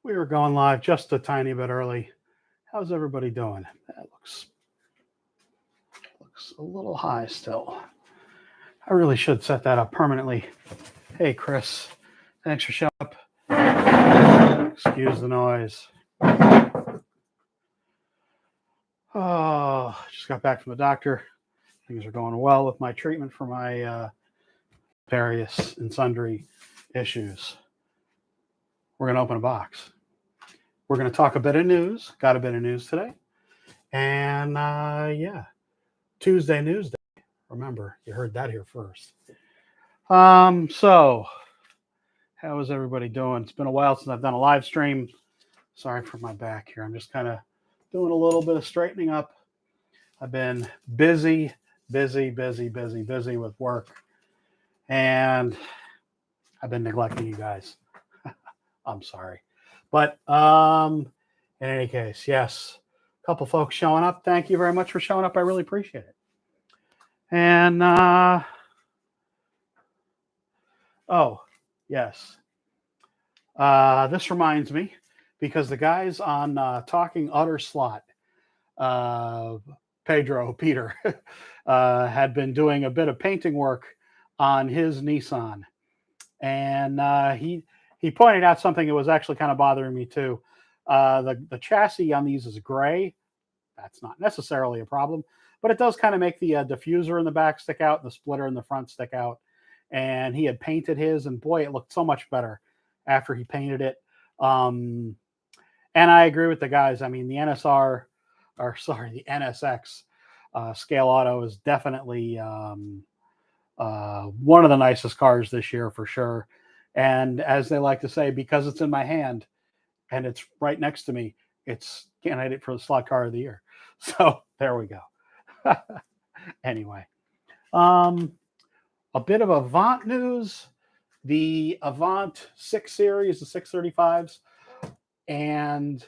We were going live just a tiny bit early. How's everybody doing? That looks a little high still. I really should set that up permanently. Hey, Chris, thanks for showing up. Excuse the noise. Oh, just got back from the doctor. Things are going well with my treatment for my various and sundry issues. We're going to open a box. We're going to talk a bit of news. Got a bit of news today. And yeah, Tuesday News Day. Remember, you heard that here first. So how is everybody doing? It's been a while since I've done a live stream. Sorry for my back here. I'm just kind of doing a little bit of straightening up. I've been busy with work. And I've been neglecting you guys. I'm sorry. But in any case, yes, a couple folks showing up. Thank you very much for showing up. I really appreciate it. And oh, yes. This reminds me, because the guys on Talking Utter Slot, Peter, had been doing a bit of painting work on his Nissan. And he pointed out something that was actually kind of bothering me too. The chassis on these is gray. That's not necessarily a problem, but it does kind of make the diffuser in the back stick out and the splitter in the front stick out. And he had painted his, and boy, it looked so much better after he painted it. And I agree with the guys. I mean, the NSX Scale Auto is definitely one of the nicest cars this year for sure. And as they like to say, because it's in my hand and it's right next to me, it's candidate for the slot car of the year. So there we go. Anyway, a bit of Avant news. The Avant 6 Series, the 635s, and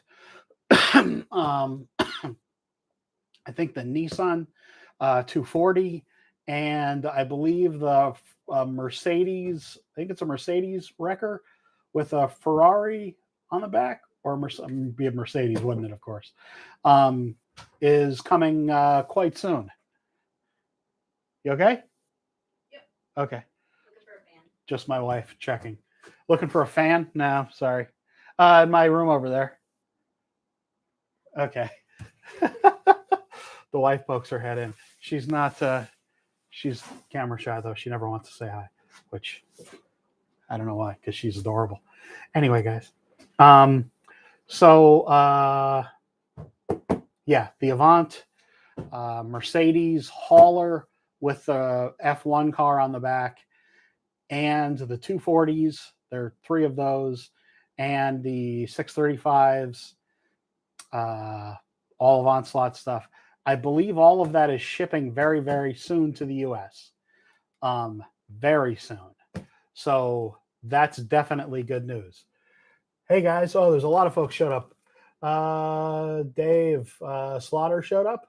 I think the Nissan 240, and I believe the Mercedes, I think it's a Mercedes wrecker with a Ferrari on the back, or be a Mercedes, wouldn't it, of course, is coming quite soon. You okay? Yep. Okay. Looking for a fan. Just my wife checking. Looking for a fan? No, sorry. In my room over there. Okay. The wife pokes her head in. She's not, she's camera shy though. She never wants to say hi, which I don't know why, because she's adorable. Anyway, guys. Yeah, the Avant Mercedes hauler with the F1 car on the back, and the 240s. There are 3 of those, and the 635s, all Avant slot stuff. I believe all of that is shipping very, very soon to the U.S. Very soon. So that's definitely good news. Hey guys, oh, there's a lot of folks showed up. Dave Slaughter showed up.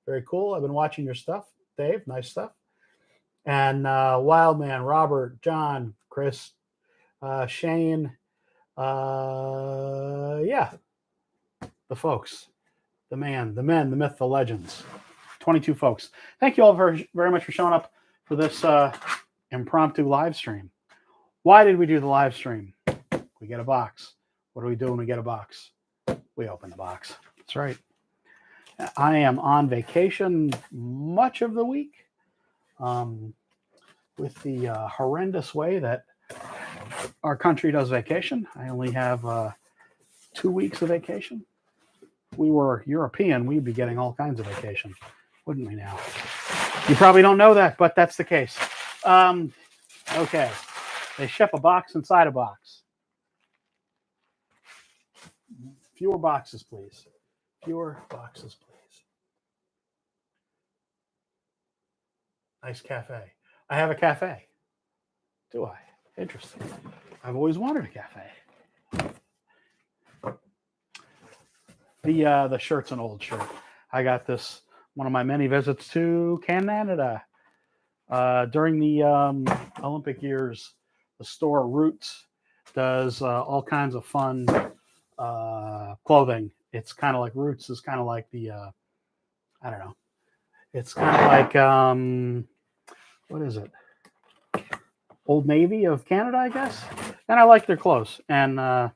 Very cool. I've been watching your stuff, Dave. Nice stuff. And Wildman, Robert, John, Chris, Shane. Yeah, the folks, the man, the men, the myth, the legends. 22 folks. Thank you all very, very much for showing up for this impromptu live stream. Why did we do the live stream? We get a box. What do we do when we get a box? We open the box. That's right. I am on vacation much of the week with the horrendous way that our country does vacation. I only have 2 weeks of vacation. If we were European, we'd be getting all kinds of vacation, wouldn't we now? You probably don't know that, but that's the case. Okay. They ship a box inside a box. Fewer boxes, please. Fewer boxes, please. Nice cafe. I have a cafe. Do I? Interesting. I've always wanted a cafe. The shirt's an old shirt. I got this one of my many visits to Canada during the Olympic years. The store Roots does all kinds of fun clothing. It's kind of like Roots is kind of like the I don't know. It's kind of like what is it? Old Navy of Canada, I guess. And I like their clothes. And I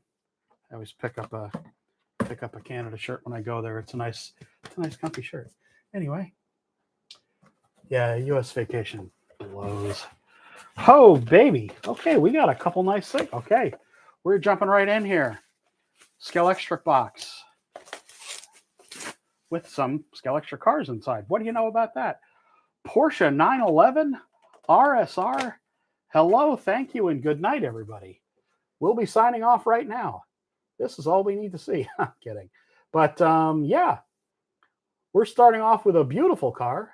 always pick up a Canada shirt when I go there. It's a nice comfy shirt. Anyway, yeah, U.S. vacation blows. Oh, baby. Okay, we got a couple nice things. Okay, we're jumping right in here. Scalextric box with some Scalextric cars inside. What do you know about that? Porsche 911 RSR. Hello, thank you, and good night, everybody. We'll be signing off right now. This is all we need to see. I'm kidding. But yeah, we're starting off with a beautiful car.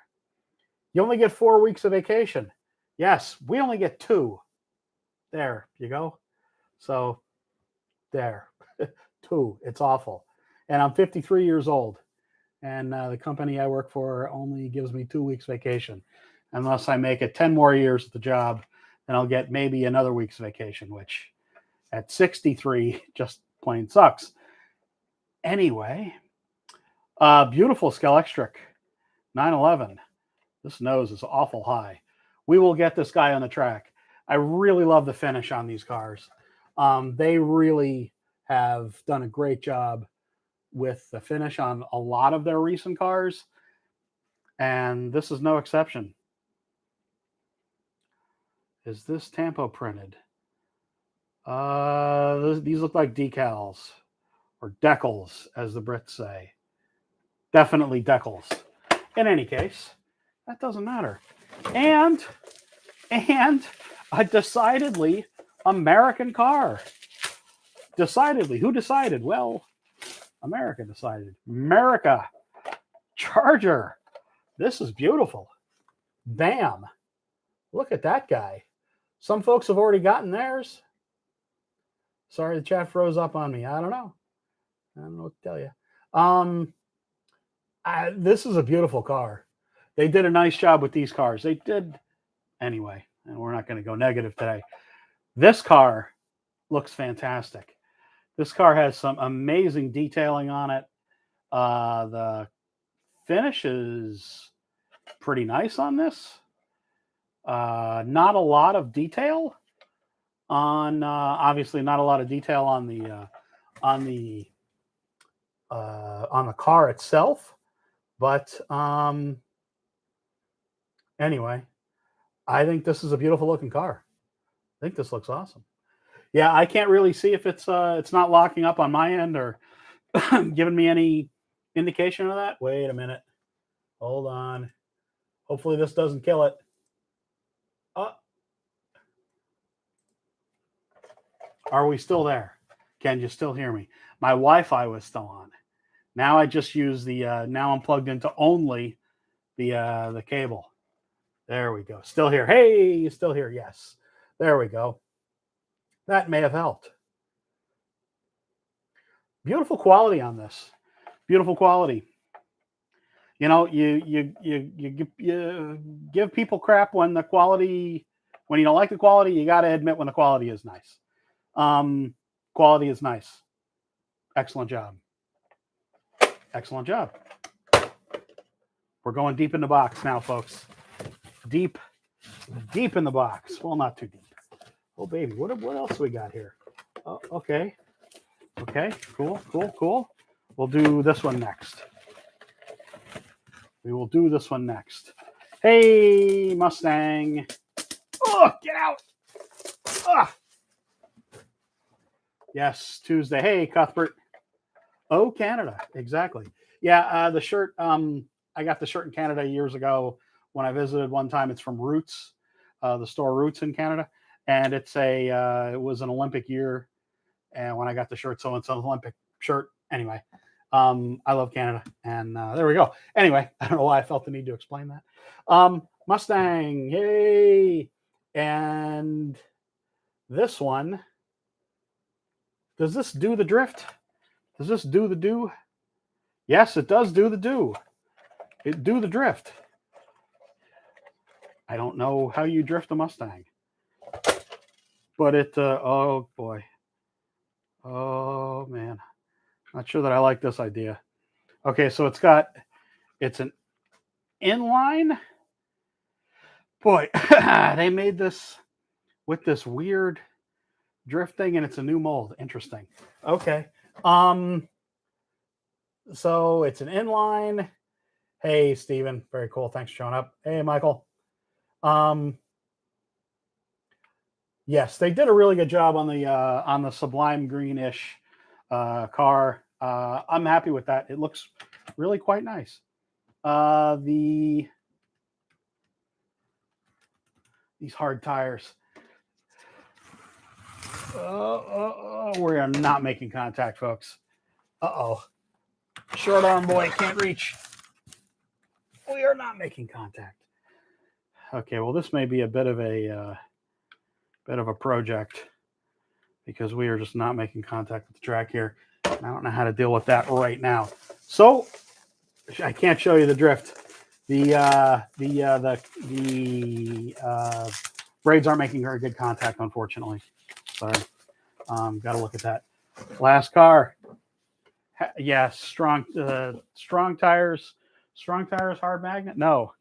You only get 4 weeks of vacation. Yes, we only get 2. There you go. So there, 2. It's awful. And I'm 53 years old. And the company I work for only gives me 2 weeks vacation. Unless I make it 10 more years at the job, then I'll get maybe another week's vacation, which at 63 just plain sucks. Anyway, beautiful Scalextric 911. This nose is awful high. We will get this guy on the track. I really love the finish on these cars. They really have done a great job with the finish on a lot of their recent cars, and this is no exception. Is this Tampo printed? These look like decals, or decals, as the Brits say. Definitely decals. In any case, that doesn't matter. And a decidedly American car. Decidedly. Who decided? Well, America decided. America. Charger. This is beautiful. Bam. Look at that guy. Some folks have already gotten theirs. Sorry, the chat froze up on me. I don't know what to tell you. This is a beautiful car. They did a nice job with these cars. They did anyway, and we're not going to go negative today. This car looks fantastic. This car has some amazing detailing on it. The finish is pretty nice on this. Not a lot of detail on obviously not a lot of detail on the car itself, but anyway, I think this is a beautiful looking car. I think this looks awesome. Yeah, I can't really see if it's not locking up on my end or giving me any indication of that. Wait a minute. Hold on. Hopefully this doesn't kill it. Are we still there? Can you still hear me? My Wi-Fi was still on. Now I just use the now I'm plugged into only the cable. There we go. Still here. Hey, you still here? Yes. There we go. That may have helped. Beautiful quality on this. Beautiful quality. You know, you give people crap when the quality, when you don't like the quality, you got to admit when the quality is nice. Quality is nice. Excellent job. Excellent job. We're going deep in the box now, folks. Deep in the box. Well, not too deep. Oh, baby. What else we got here? Oh, okay. Okay. Cool. We'll do this one next. We will do this one next. Hey, Mustang. Oh, get out. Ah. Yes, Tuesday. Hey, Cuthbert. Oh, Canada. Exactly. Yeah, the shirt. I got the shirt in Canada years ago when I visited one time. It's from Roots, the store Roots in Canada. And it was an Olympic year. And when I got the shirt, so it's an Olympic shirt. Anyway, I love Canada. And there we go. Anyway, I don't know why I felt the need to explain that. Mustang. Yay. And this one. Does this do the drift? Does this do the do? Yes, it does do the do. It do the drift. I don't know how you drift a Mustang. But it, oh boy. Oh man. Not sure that I like this idea. Okay, so it's an inline. Boy, they made this with this weird drifting, and it's a new mold. Interesting. Okay. Um, so it's an inline. Hey, Steven. Very cool. Thanks for showing up. Hey, Michael. Um, yes, they did a really good job on the sublime greenish car. I'm happy with that. It looks really quite nice. These hard tires. We are not making contact, folks. Uh-oh. Short arm boy can't reach. We are not making contact. Okay, well, this may be a bit of a project because we are just not making contact with the track here. I don't know how to deal with that right now. So I can't show you the drift. The braids aren't making very good contact, unfortunately. Sorry. Got to look at that. Last car. Yes, strong tires. Strong tires, hard magnet. No,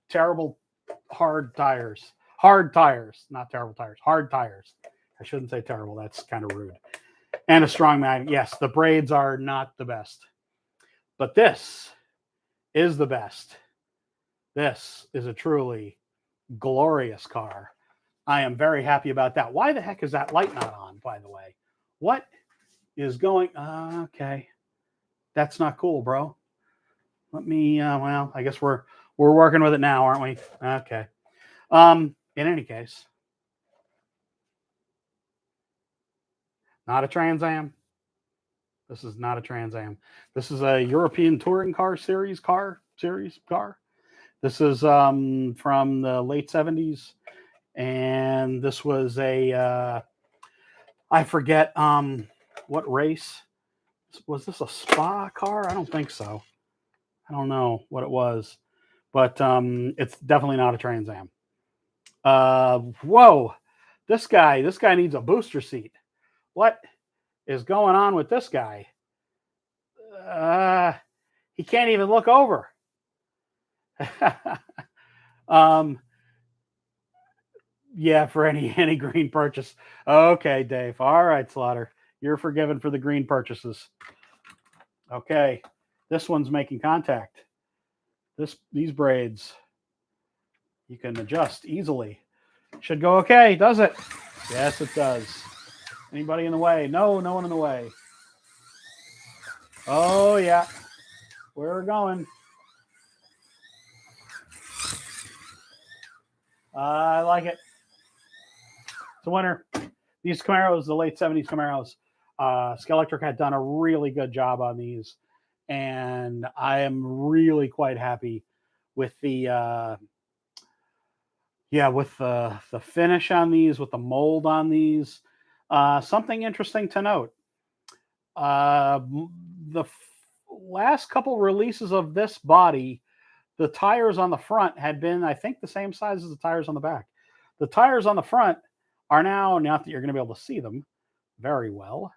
terrible hard tires. Hard tires, not terrible tires. Hard tires. I shouldn't say terrible. That's kind of rude. And a strong magnet. Yes, the braids are not the best, but this is the best. This is a truly glorious car. I am very happy about that. Why the heck is that light not on, by the way? What is going okay? That's not cool, bro. Let me well, I guess we're working with it now, aren't we? Okay. In any case, not a Trans Am. This is not a Trans Am. This is a European Touring Car Series car. This is from the late 70s, and this was a I forget what race. Was this a Spa car? I don't think so. I don't know what it was, but it's definitely not a Trans Am. Whoa, this guy needs a booster seat. What is going on with this guy? He can't even look over. Yeah, for any green purchase. Okay, Dave. All right, Slaughter. You're forgiven for the green purchases. Okay. This one's making contact. These braids you can adjust easily. Should go okay, does it? Yes, it does. Anybody in the way? No, no one in the way. Oh yeah. We're going. I like it. It's a winner. These Camaros, the late 70s Camaros, Skelectric had done a really good job on these. And I am really quite happy with the finish on these, with the mold on these. Something interesting to note. The last couple releases of this body, the tires on the front had been, I think, the same size as the tires on the back. The tires on the front are now, not that you're going to be able to see them very well.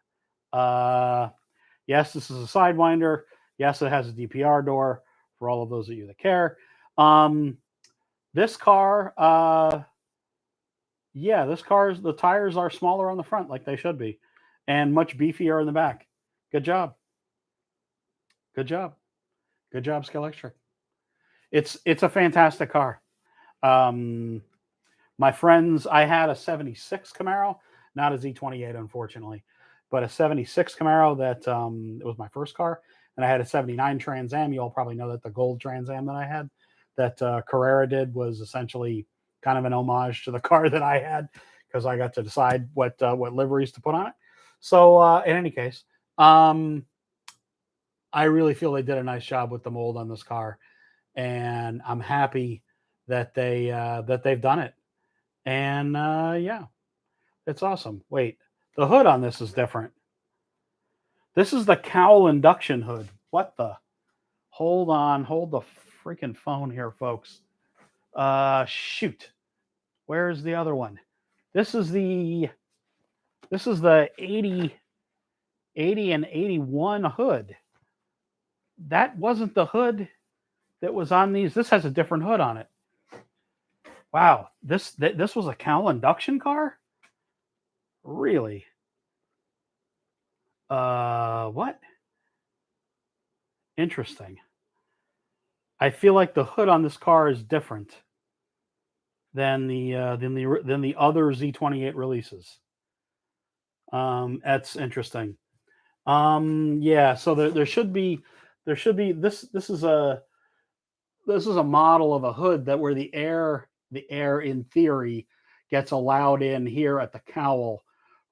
Yes, this is a Sidewinder. Yes, it has a DPR door for all of those of you that care. This car, the tires are smaller on the front like they should be, and much beefier in the back. Good job. Good job. Good job, Skelectric. It's a fantastic car. My friends, I had a 76 Camaro, not a Z28, unfortunately, but a 76 Camaro that it was my first car. And I had a 79 Trans Am. You all probably know that the gold Trans Am that I had, that Carrera did, was essentially kind of an homage to the car that I had, because I got to decide what liveries to put on it. So in any case, I really feel they did a nice job with the mold on this car, and I'm happy that they've done it. And yeah, it's awesome. Wait, the hood on this is different. This is the cowl induction hood. What the? Hold on. Hold the freaking phone here, folks. Shoot. Where's the other one? This is the 80 80 and 81 hood. That wasn't the hood that was on these. This has a different hood on it. Wow, this was a Cal induction car? Really? What? Interesting. I feel like the hood on this car is different than the other Z28 releases. That's interesting. Yeah, so there should be this is a model of a hood that where the air in theory gets allowed in here at the cowl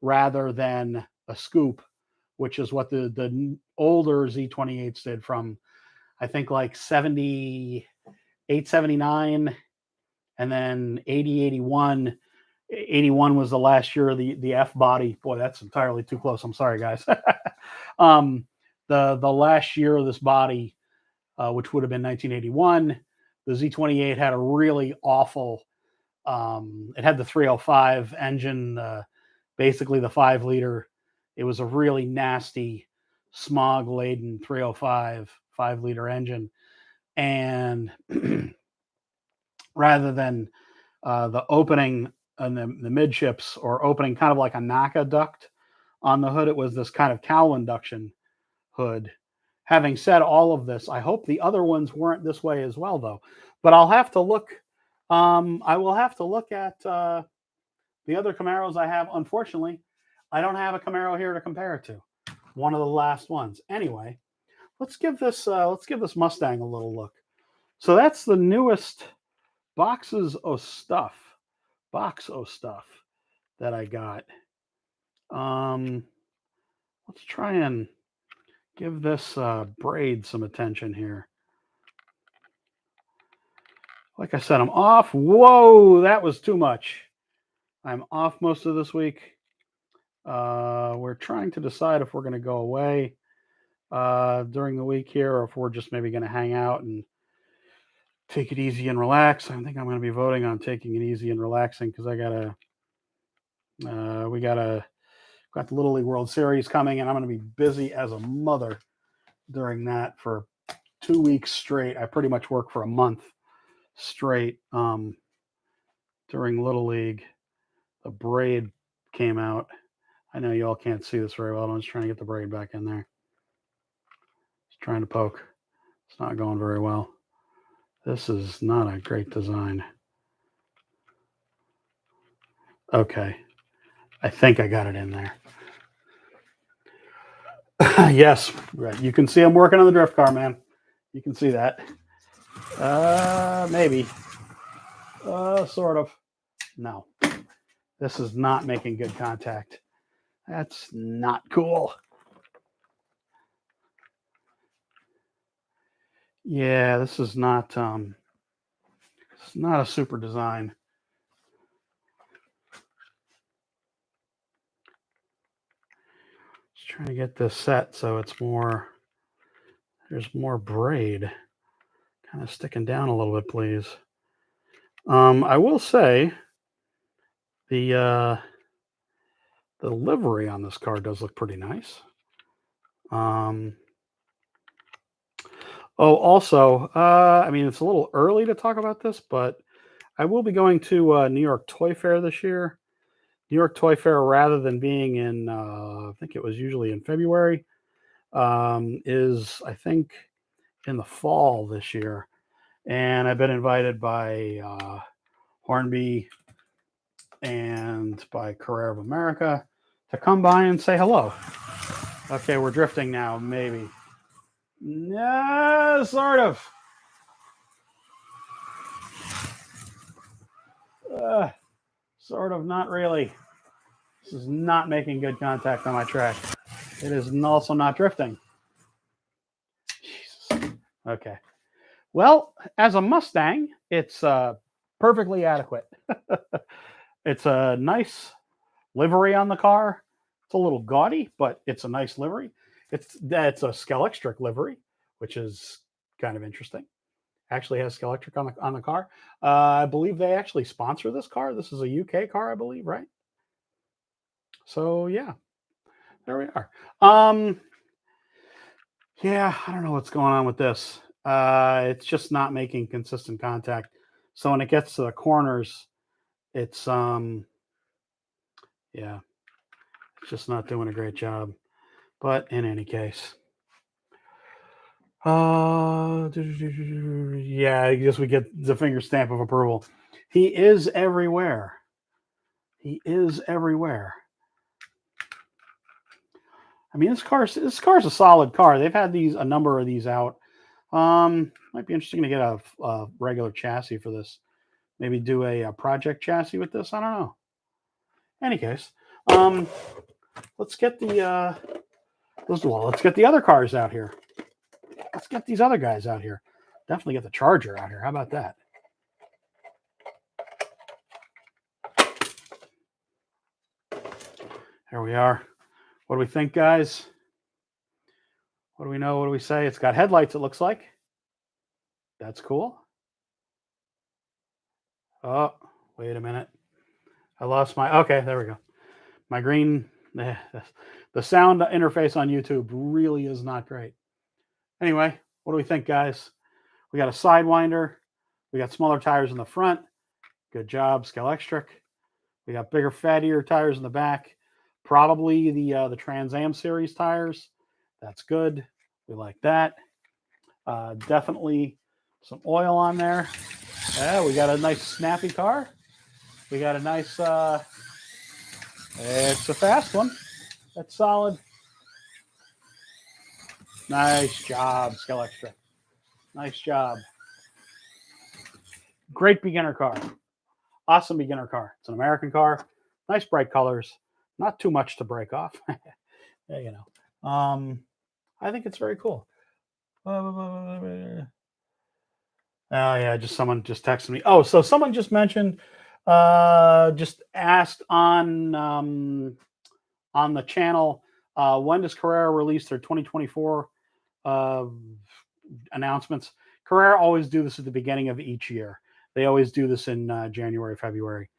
rather than a scoop, which is what the older Z28s did from I think like 78, 79, and then 80, 81. 81 was the last year of the F body. Boy, that's entirely too close. I'm sorry, guys. The last year of this body, which would have been 1981, the Z28 had a really awful. It had the 305 engine, basically the 5-liter. It was a really nasty, smog-laden 305 5-liter engine, and rather than the opening and the midships or opening kind of like a NACA duct on the hood, it was this kind of cowl induction hood. Having said all of this, I hope the other ones weren't this way as well, though. But I'll have to look. I will have to look at the other Camaros I have. Unfortunately, I don't have a Camaro here to compare it to. One of the last ones. Anyway, let's give this Mustang a little look. So that's the newest box of stuff that I got. Let's try and give this braid some attention here. Like I said, I'm off. Whoa, that was too much. I'm off most of this week. We're trying to decide if we're going to go away during the week here, or if we're just maybe going to hang out and take it easy and relax. I think I'm going to be voting on taking it easy and relaxing because we got the Little League World Series coming, and I'm going to be busy as a mother during that for 2 weeks straight. I pretty much work for a month straight during Little League. The braid came out. I know you all can't see this very well. I'm just trying to get the braid back in there. Just trying to poke. It's not going very well. This is not a great design. Okay. I think I got it in there. Yes, right. You can see I'm working on the drift car, man. You can see that. Maybe. Sort of. No. This is not making good contact. That's not cool. Yeah, this is not it's not a super design. Just trying to get this set so it's more, there's more braid kind of sticking down a little bit, please. I will say the livery on this car does look pretty nice. Also, I mean, it's a little early to talk about this, but I will be going to New York Toy Fair this year. New York Toy Fair, rather than being in, I think it was usually in February, is, I think, in the fall this year. And I've been invited by Hornby and by Carrera of America to come by and say hello. Okay, we're drifting now, maybe. Yeah, sort of. Sort of, not really. This is not making good contact on my track. It is also not drifting. Jesus. Okay. Well, as a Mustang, it's perfectly adequate. It's a nice livery on the car. It's a little gaudy, but it's a nice livery. It's a Scalextric livery, which is kind of interesting. Actually has Scalextric on the car. I believe they actually sponsor this car. This is a UK car, I believe, right? So yeah, there we are. Um, yeah, I don't know what's going on with this. It's just not making consistent contact. So when it gets to the corners, it's yeah, it's just not doing a great job. But in any case, yeah, I guess we get the finger stamp of approval. He is everywhere. He is everywhere. I mean, this car's a solid car. They've had a number of these out. Might be interesting to get a regular chassis for this. Maybe do a project chassis with this. I don't know. Any case, um, let's get let's get the other cars out here. Let's get these other guys out here. Definitely get the Charger out here. How about that? Here we are. What do we think, guys? What do we know? What do we say? It's got headlights, it looks like. That's cool. Oh, wait a minute. I lost my. Okay, there we go. My green. The sound interface on YouTube really is not great. Anyway, what do we think, guys? We got a Sidewinder. We got smaller tires in the front. Good job, Scalextric. We got bigger, fattier tires in the back. Probably the Trans Am series tires. That's good. We like that. Definitely some oil on there. Yeah, we got a nice snappy car. We got a nice. It's a fast one. That's solid. Nice job, Scalextric. Nice job. Great beginner car. Awesome beginner car. It's an American car. Nice bright colors. Not too much to break off. Yeah, you know. I think it's very cool. Oh yeah, just someone just texted me. Oh, so someone just mentioned, just asked on the channel, when does Carrera release their 2024 uh, announcements? Carrera always do this at the beginning of each year. They always do this in January, February,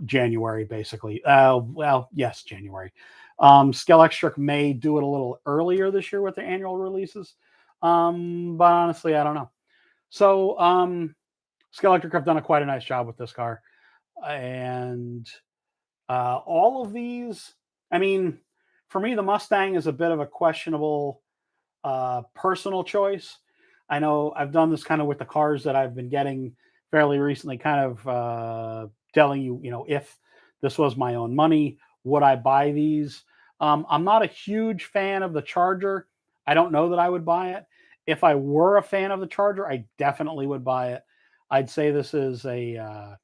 January, basically. Well, yes, January. Scalextric may do it a little earlier this year with their annual releases, but honestly, I don't know. So, Scalextric have done quite a nice job with this car, and all of these. I mean, for me, the Mustang is a bit of a questionable personal choice. I know I've done this kind of with the cars that I've been getting fairly recently, kind of telling you, if this was my own money, would I buy these? I'm not a huge fan of the Charger. I don't know that I would buy it. If I were a fan of the Charger, I definitely would buy it. I'd say this is a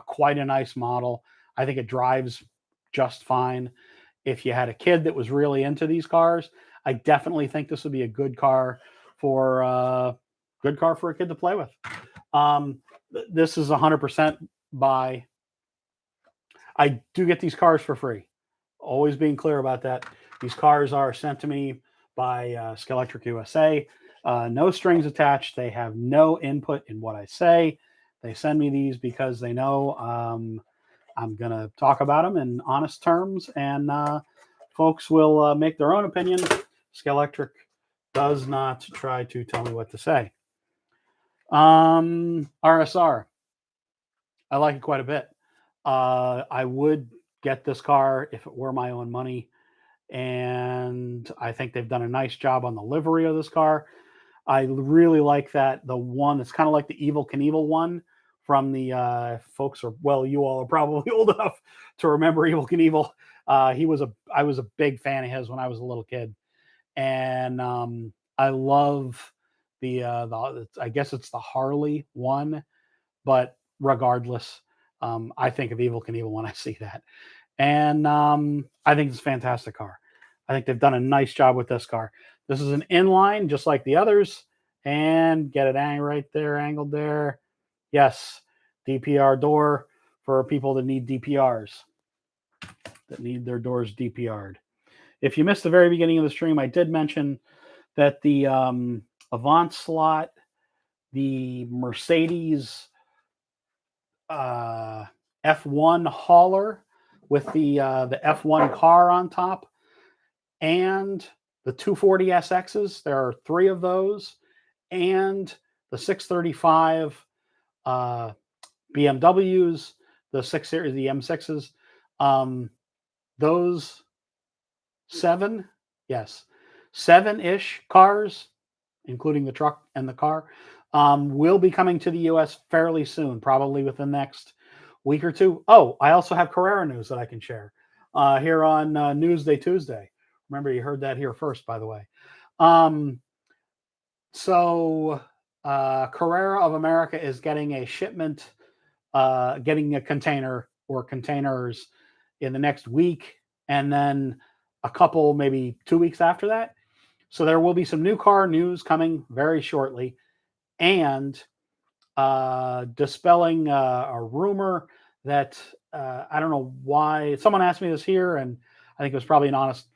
quite a nice model. I think it drives just fine. If you had a kid that was really into these cars, I definitely think this would be a good car for a kid to play with. This is 100% buy. I do get these cars for free. Always being clear about that. These cars are sent to me by Scalextric USA. No strings attached. They have no input in what I say. They send me these because they know I'm going to talk about them in honest terms, and folks will make their own opinion. Scalextric does not try to tell me what to say. RSR. I like it quite a bit. I would get this car if it were my own money, and I think they've done a nice job on the livery of this car. I really like the one that's kind of like the Evel Knievel one from the folks you all are probably old enough to remember Evel Knievel. I was a big fan of his when I was a little kid, and I love the I guess it's the Harley one, but regardless, I think of Evel Knievel when I see that, and I think it's a fantastic car. I think they've done a nice job with this car. This is an inline, just like the others, and get it right there, angled there. Yes, DPR door for people that need DPRs, that need their doors DPR'd. If you missed the very beginning of the stream, I did mention that the Avant slot, the Mercedes F1 hauler with the F1 car on top and the 240 SXs. There are 3 of those, and the 635 BMWs, the 6 Series, the M6s. Those 7, yes, 7-ish cars, including the truck and the car, will be coming to the US fairly soon, probably within the next week or 2. Oh, I also have Carrera news that I can share here on Newsday Tuesday. Remember, you heard that here first, by the way. So Carrera of America is getting a shipment, getting a container or containers in the next week, and then a couple, maybe 2 weeks after that. So there will be some new car news coming very shortly, and dispelling a rumor that I don't know why someone asked me this here, and I think it was probably an honest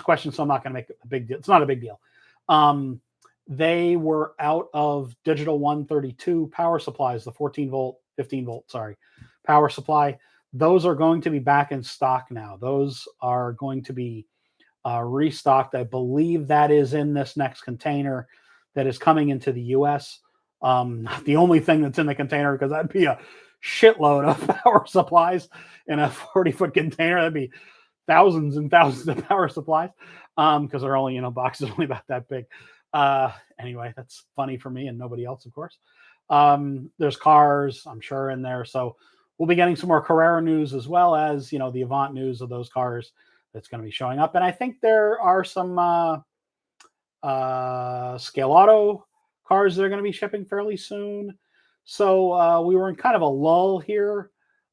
question, so I'm not going to make a big deal. It's not a big deal. They were out of digital 132 power supplies, the 14 volt, 15 volt, sorry, power supply. Those are going to be back in stock now. Those are going to be restocked. I believe that is in this next container that is coming into the US. Not the only thing that's in the container, because that'd be a shitload of power supplies in a 40-foot container. That'd be thousands and thousands of power supplies, because they're only, boxes only about that big. Anyway, that's funny for me and nobody else, of course. There's cars, I'm sure, in there. So we'll be getting some more Carrera news, as well as, the Avant news of those cars that's going to be showing up. And I think there are some Scale Auto cars that are going to be shipping fairly soon. So we were in kind of a lull here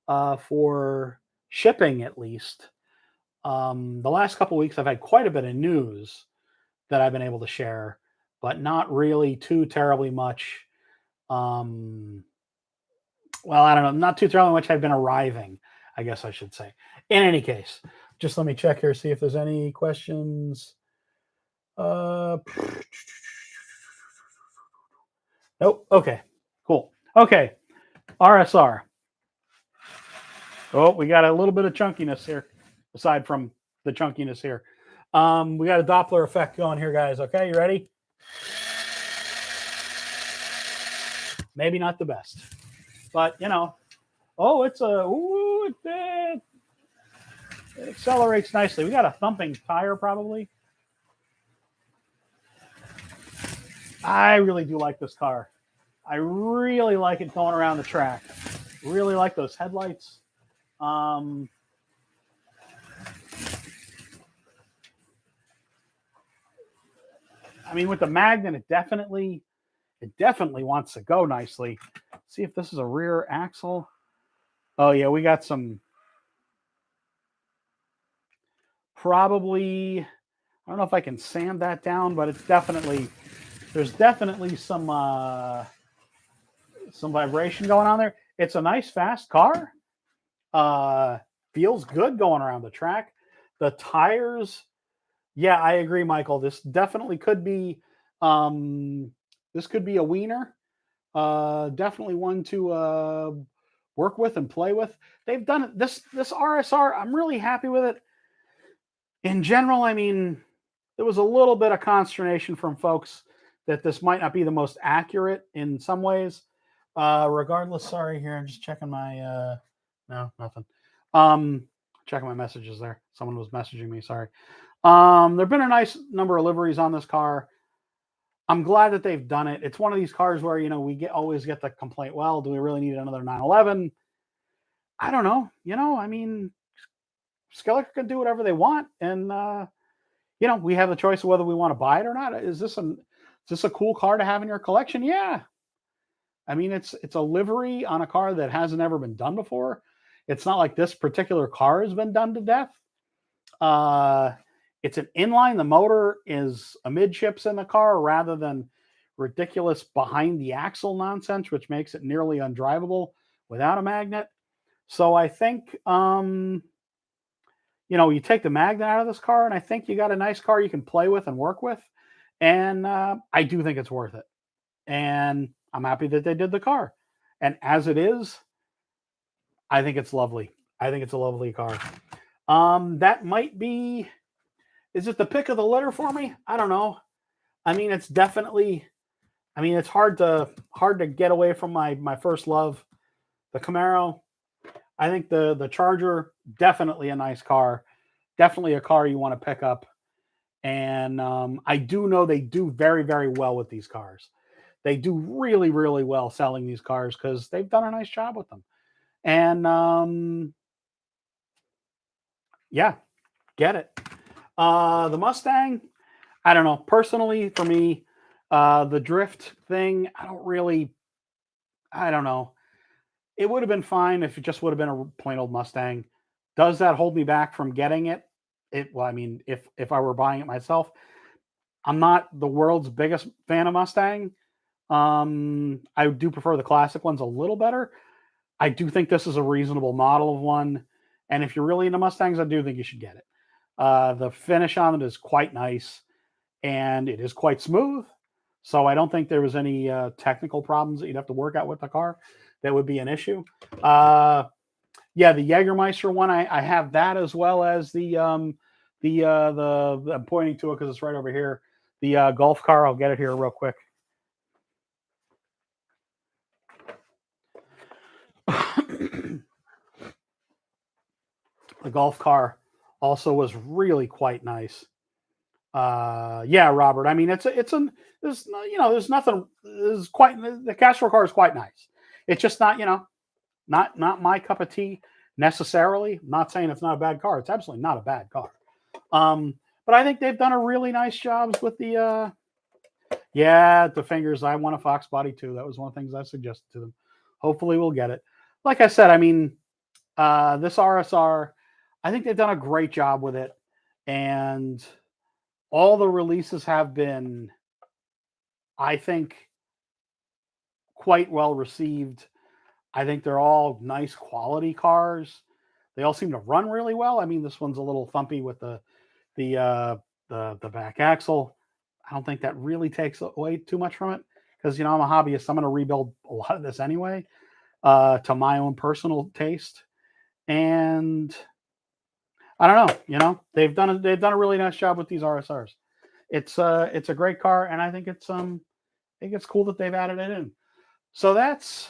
for shipping, at least. The last couple of weeks, I've had quite a bit of news that I've been able to share, but not really too terribly much. Well, I don't know, not too terribly much. I've been arriving, I guess I should say. In any case, just let me check here, see if there's any questions. Nope. Okay, cool. Okay, RSR. Oh, we got a little bit of chunkiness here, aside from the chunkiness here. We got a Doppler effect going here, guys. Okay, you ready? Maybe not the best, but oh, it's it accelerates nicely. We got a thumping tire, probably. I really do like this car. I really like it going around the track. Really like those headlights. I mean, with the Magnet, it definitely wants to go nicely. See if this is a rear axle. Oh yeah, we got some. Probably, I don't know if I can sand that down, but there's definitely some vibration going on there. It's a nice, fast car. Feels good going around the track. The tires, yeah, I agree, Michael. This definitely could be this could be a wiener. Definitely one to work with and play with. They've done it. This RSR, I'm really happy with it. In general, I mean, there was a little bit of consternation from folks that this might not be the most accurate in some ways. Regardless, sorry, here, I'm just checking my no, nothing. Checking my messages there. Someone was messaging me, sorry. There've been a nice number of liveries on this car. I'm glad that they've done it. It's one of these cars where, we always get the complaint, well, do we really need another 911? I don't know. I mean, Skeletor can do whatever they want, and we have the choice of whether we want to buy it or not. Is this a cool car to have in your collection? Yeah. I mean, it's a livery on a car that hasn't ever been done before. It's not like this particular car has been done to death. It's an inline. The motor is amidships in the car rather than ridiculous behind the axle nonsense, which makes it nearly undrivable without a magnet. So I think you take the magnet out of this car, and I think you got a nice car you can play with and work with. And I do think it's worth it. And I'm happy that they did the car. And as it is, I think it's lovely. I think it's a lovely car. That might be. Is it the pick of the litter for me? I don't know. I mean, it's definitely. I mean, it's hard to get away from my first love, the Camaro. I think the Charger, definitely a nice car, definitely a car you want to pick up. And I do know they do very, very well with these cars. They do really, really well selling these cars because they've done a nice job with them. And yeah, get it. The Mustang, I don't know. Personally, for me, the drift thing, I don't know. It would have been fine if it just would have been a plain old Mustang. Does that hold me back from getting it? Well, I mean, if I were buying it myself, I'm not the world's biggest fan of Mustang. I do prefer the classic ones a little better. I do think this is a reasonable model of one, and if you're really into Mustangs, I do think you should get it. The finish on it is quite nice, and it is quite smooth. So I don't think there was any technical problems that you'd have to work out with the car that would be an issue. Yeah, the Jägermeister one, I have that as well as the I'm pointing to it because it's right over here. The Golf car, I'll get it here real quick. The Golf car also was really quite nice. Yeah, Robert. I mean, there's nothing. There's quite the Castro car is quite nice. It's just not not my cup of tea necessarily. I'm not saying it's not a bad car. It's absolutely not a bad car. But I think they've done a really nice job with the the fingers. I want a Fox body too. That was one of the things I suggested to them. Hopefully we'll get it. Like I said, I mean, this RSR, I think they've done a great job with it. And all the releases have been, I think, quite well received. I think they're all nice quality cars. They all seem to run really well. I mean, this one's a little thumpy with the back axle. I don't think that really takes away too much from it because I'm a hobbyist. I'm going to rebuild a lot of this anyway, to my own personal taste. And I don't know. They've done a really nice job with these RSRs. It's a great car, and I think it's cool that they've added it in. So that's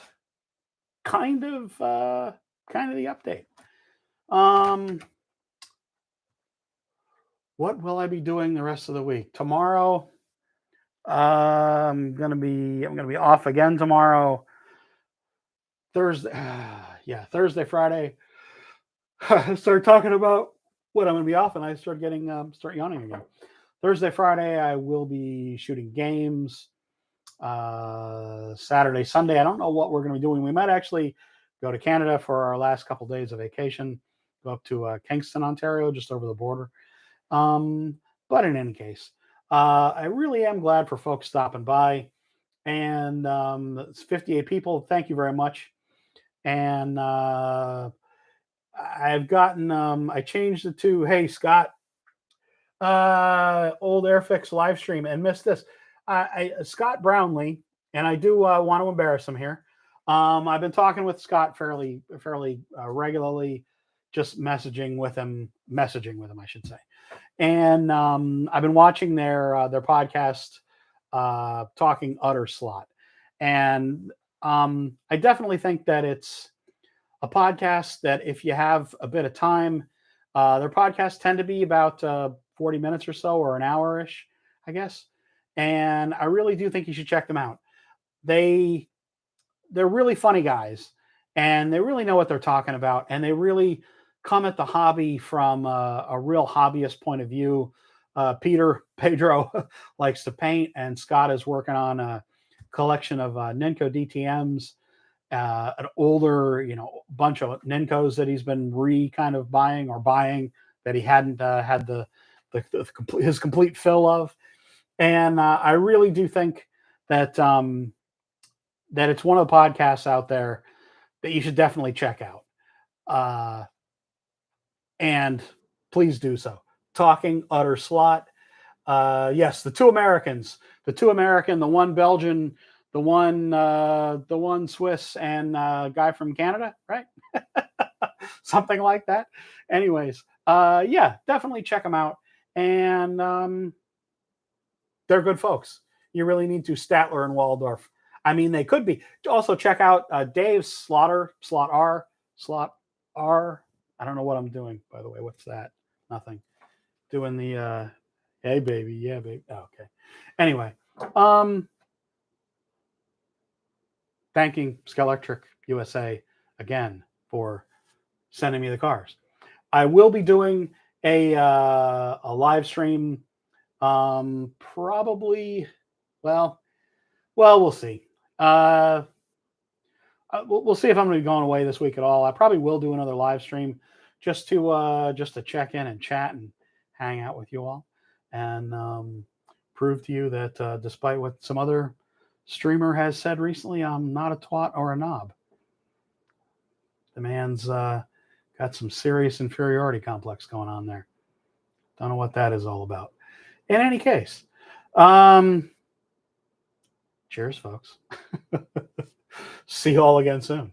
kind of the update. What will I be doing the rest of the week? Tomorrow, I'm gonna be off again tomorrow. Thursday, Thursday, Friday. I started talking about what I'm gonna be off, and I start yawning again. Thursday, Friday, I will be shooting games. Saturday, Sunday, I don't know what we're going to be doing. We might actually go to Canada for our last couple days of vacation, go up to Kingston, Ontario, just over the border. But in any case, I really am glad for folks stopping by. And it's 58 people. Thank you very much. And I've gotten, I changed it to, hey, Scott, old Airfix live stream and missed this. Scott Brownlee, and I do want to embarrass him here. I've been talking with Scott fairly regularly, just messaging with him, I should say. And I've been watching their podcast, Talking Utter Slot, and I definitely think that it's a podcast that if you have a bit of time, their podcasts tend to be about 40 minutes or so, or an hour-ish, I guess. And I really do think you should check them out. They're really funny guys, and they really know what they're talking about, and they really come at the hobby from a real hobbyist point of view. Pedro likes to paint, and Scott is working on a collection of Ninco DTMs, an older, bunch of Nincos that he's been buying that he hadn't had his complete fill of. And I really do think that that it's one of the podcasts out there that you should definitely check out. And please do so. Talking Utter Slot. Yes, the two American, the one Belgian, the one Swiss, and guy from Canada, right? something like that. Anyways, yeah, definitely check them out. And they're good folks. You really need to Statler and Waldorf. I mean, they could be. Also, check out Dave's Slot R. I don't know what I'm doing, by the way. What's that? Nothing. Doing the hey baby, yeah baby. Oh, okay. Anyway, thanking Skelectric USA again for sending me the cars. I will be doing a live stream. Probably. We'll see. We'll see if I'm going to be going away this week at all. I probably will do another live stream just to check in and chat and hang out with you all, and prove to you that despite what some other streamer has said recently, I'm not a twat or a knob. The man's got some serious inferiority complex going on there. Don't know what that is all about. In any case, cheers, folks. See you all again soon.